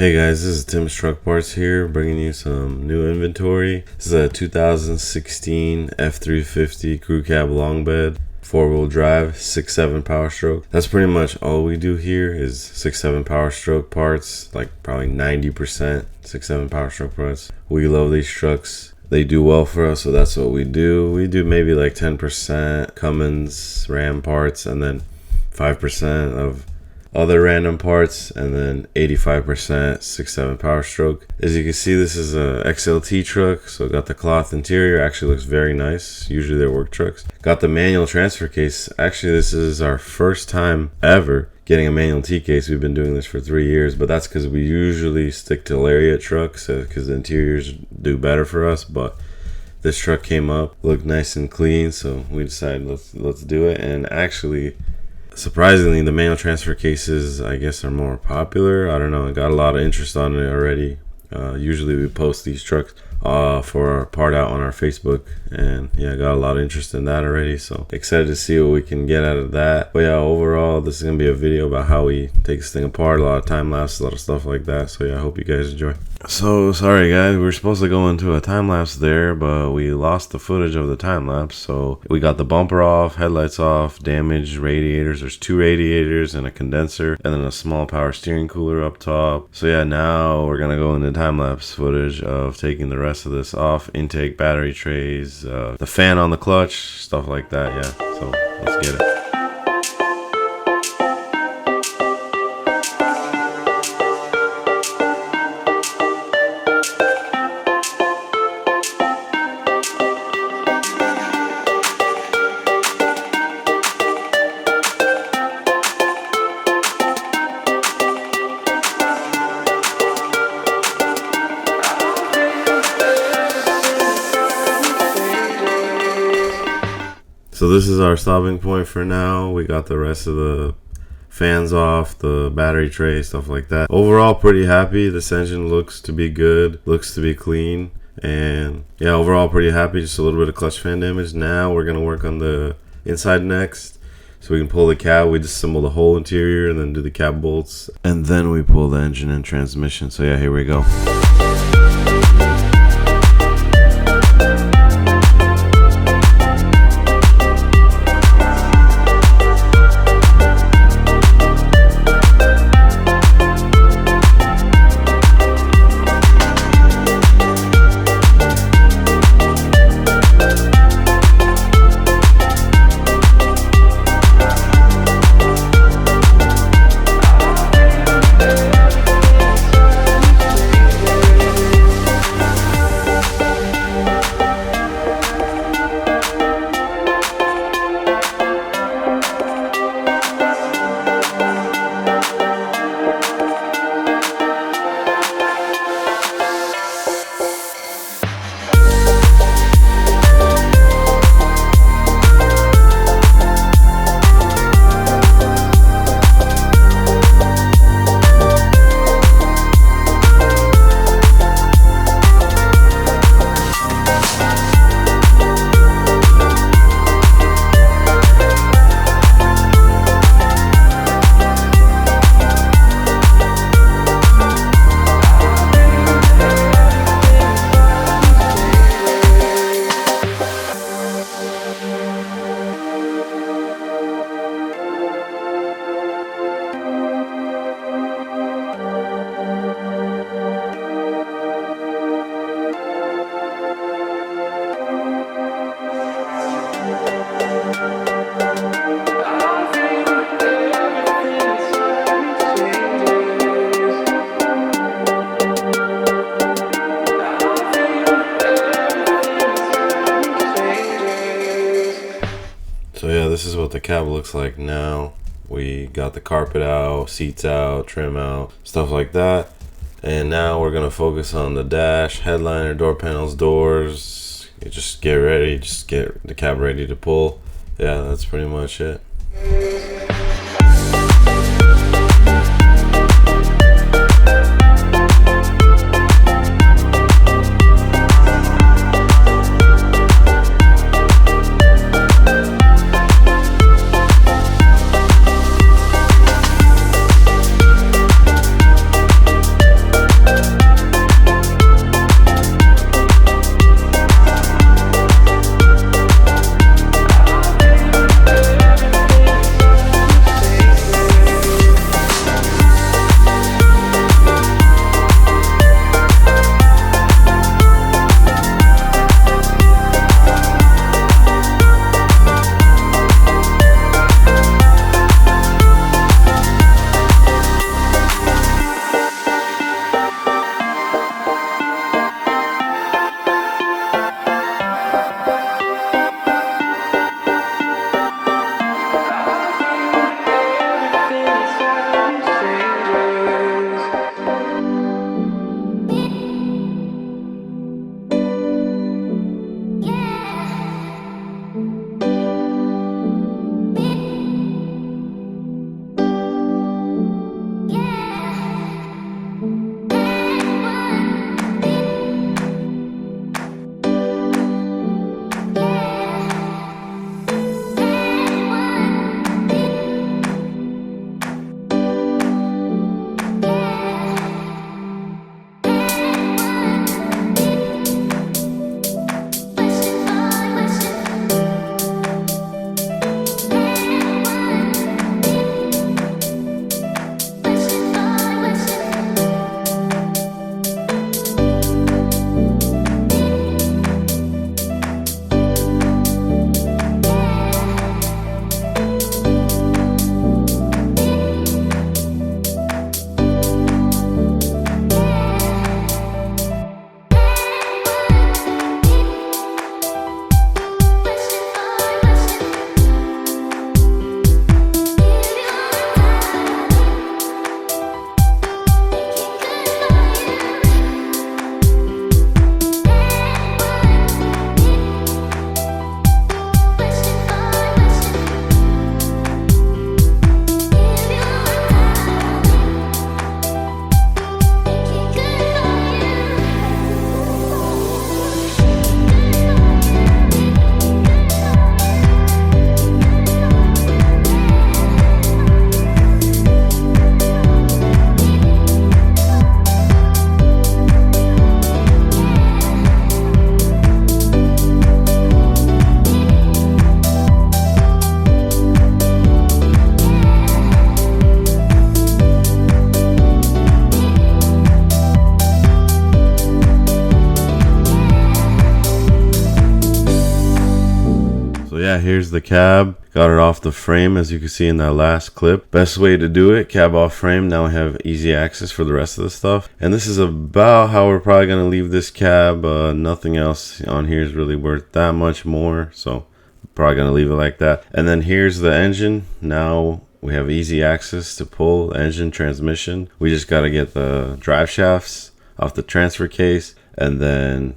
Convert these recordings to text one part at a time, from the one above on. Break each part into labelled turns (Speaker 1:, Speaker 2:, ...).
Speaker 1: Hey guys, this is Tim's Truck Parts here, bringing you some new inventory. This is a 2016 F350 crew cab long bed, 4-wheel drive, 6.7 power stroke. That's pretty much all we do here is 6.7 power stroke parts, like probably 90% 6.7 power stroke parts. We love these trucks. They do well for us, so that's what we do. We do maybe like 10% Cummins Ram parts, and then 5% of other random parts, and then 85% 6.7 power stroke. As you can see, this is a XLT truck, so got the cloth interior. Actually looks very nice. Usually they're work trucks. Got the manual transfer case. Actually, this is our first time ever getting a manual T case. We've been doing this for 3 years, but that's because we usually stick to Lariat trucks because the interiors do better for us. But this truck came up, looked nice and clean, so we decided let's do it. And actually, surprisingly, the manual transfer cases, I guess, are more popular. I don't know. I got a lot of interest on it already. Usually we post these trucks for our part out on our Facebook, and yeah, I got a lot of interest in that already, so excited to see what we can get out of that. But yeah, overall, this is gonna be a video about how we take this thing apart, a lot of time lapse, a lot of stuff like that. So yeah, I hope you guys enjoy. So sorry guys, we were supposed to go into a time lapse there, but we lost the footage of the time lapse. So we got the bumper off, headlights off, damaged radiators. There's 2 radiators and a condenser, and then a small power steering cooler up top. So yeah, now we're gonna go into time lapse footage of taking the rest of this off: intake, battery trays, the fan on the clutch, stuff like that. Yeah, so let's get it. So this is our stopping point for now. We got the rest of the fans off, the battery tray, stuff like that. Overall, pretty happy. This engine looks to be good, looks to be clean, and yeah, overall pretty happy. Just a little bit of clutch fan damage. Now we're gonna work on the inside next, so we can pull the cab. We disassemble the whole interior and then do the cab bolts, and then we pull the engine and transmission. So yeah, here we go. So yeah, this is what the cab looks like now. We got the carpet out, seats out, trim out, stuff like that. And now we're gonna focus on the dash, headliner, door panels, doors. You just get ready, just get the cab ready to pull. Yeah, that's pretty much it. yeah, here's the cab. Got it off the frame, as you can see in that last clip. Best way to do it, cab off frame. Now we have easy access for the rest of the stuff. And this is about how we're probably going to leave this cab. Nothing else on here is really worth that much more. So probably going to leave it like that. And then here's the engine. Now we have easy access to pull engine, transmission. We just got to get the drive shafts off the transfer case. And then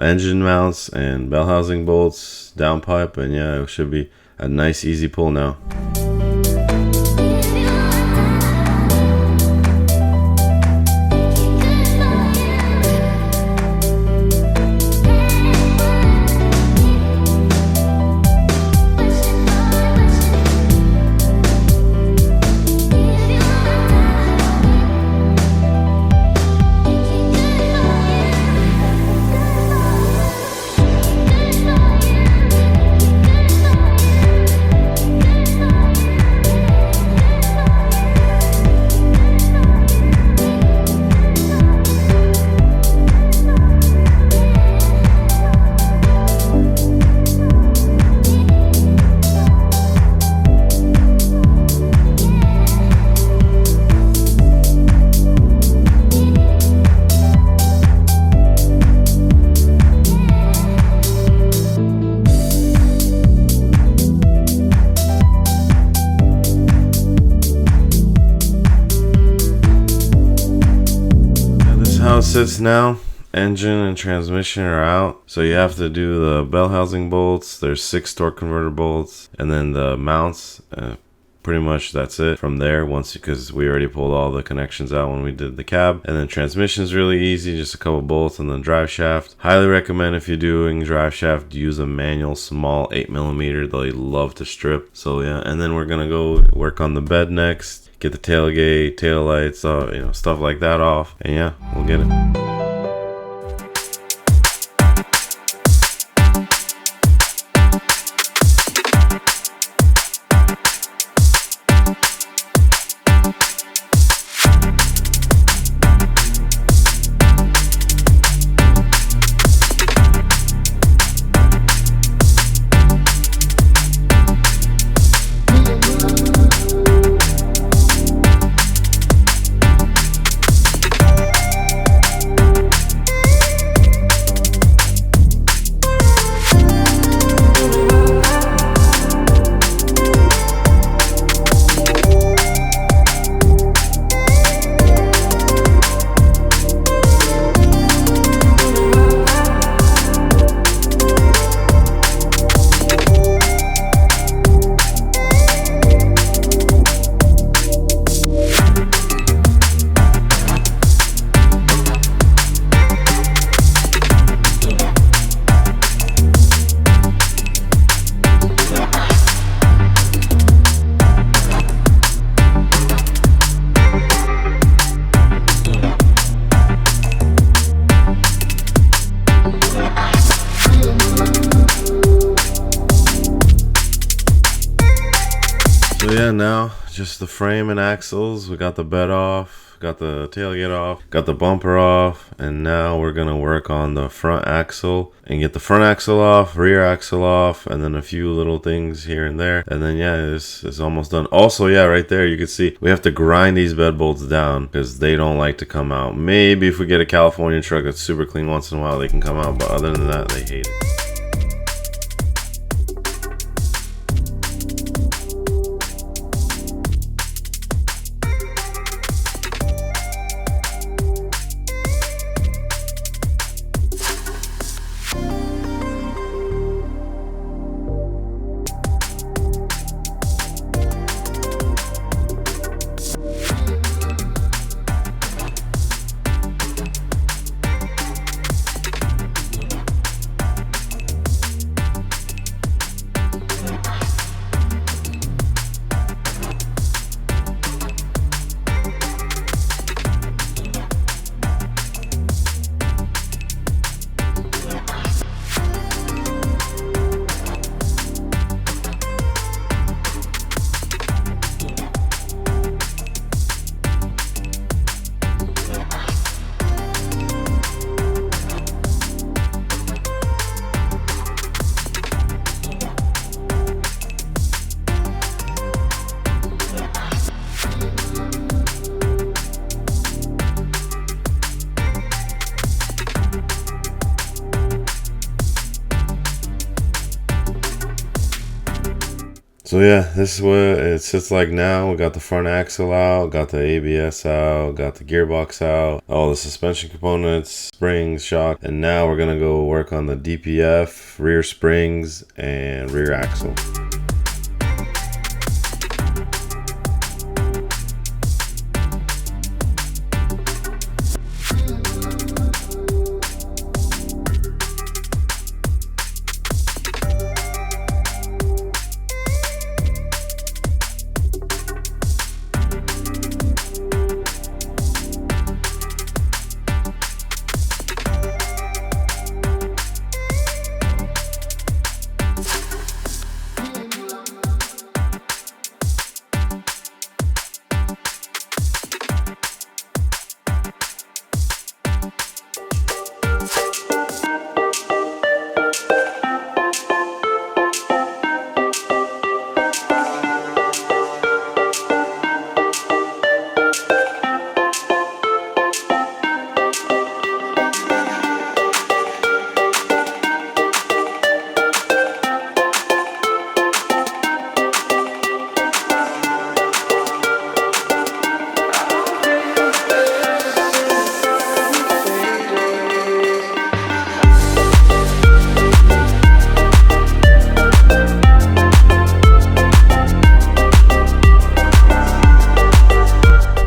Speaker 1: engine mounts and bell housing bolts, downpipe, and yeah, it should be a nice easy pull now. How it sits now. Engine and transmission are out, so you have to do the bell housing bolts. There's 6 torque converter bolts, and then the mounts. Pretty much that's it from there, once, because we already pulled all the connections out when we did the cab. And then transmission is really easy, just a couple bolts, and then drive shaft. Highly recommend, if you're doing drive shaft, use a manual small 8mm. They love to strip. So yeah, and then we're gonna go work on the bed next, get the tailgate, tail lights, stuff like that off, and yeah, we'll get it. So yeah, now just the frame and axles. We got the bed off, got the tailgate off, got the bumper off, and now we're gonna work on the front axle and get the front axle off, rear axle off, and then a few little things here and there. And then yeah, this is almost done. Also, yeah, right there you can see we have to grind these bed bolts down because they don't like to come out. Maybe if we get a California truck that's super clean once in a while, they can come out, but other than that, they hate it. So yeah, this is what it sits like now. We got the front axle out, got the ABS out, got the gearbox out, all the suspension components, springs, shock, and now we're gonna go work on the DPF, rear springs, and rear axle.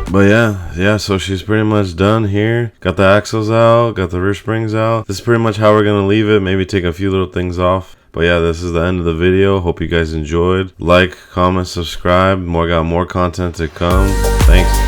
Speaker 1: But yeah, so she's pretty much done here. Got the axles out, got the rear springs out. This is pretty much how we're gonna leave it. Maybe take a few little things off. But yeah, this is the end of the video. Hope you guys enjoyed. Like, comment, subscribe. Got more content to come. Thanks.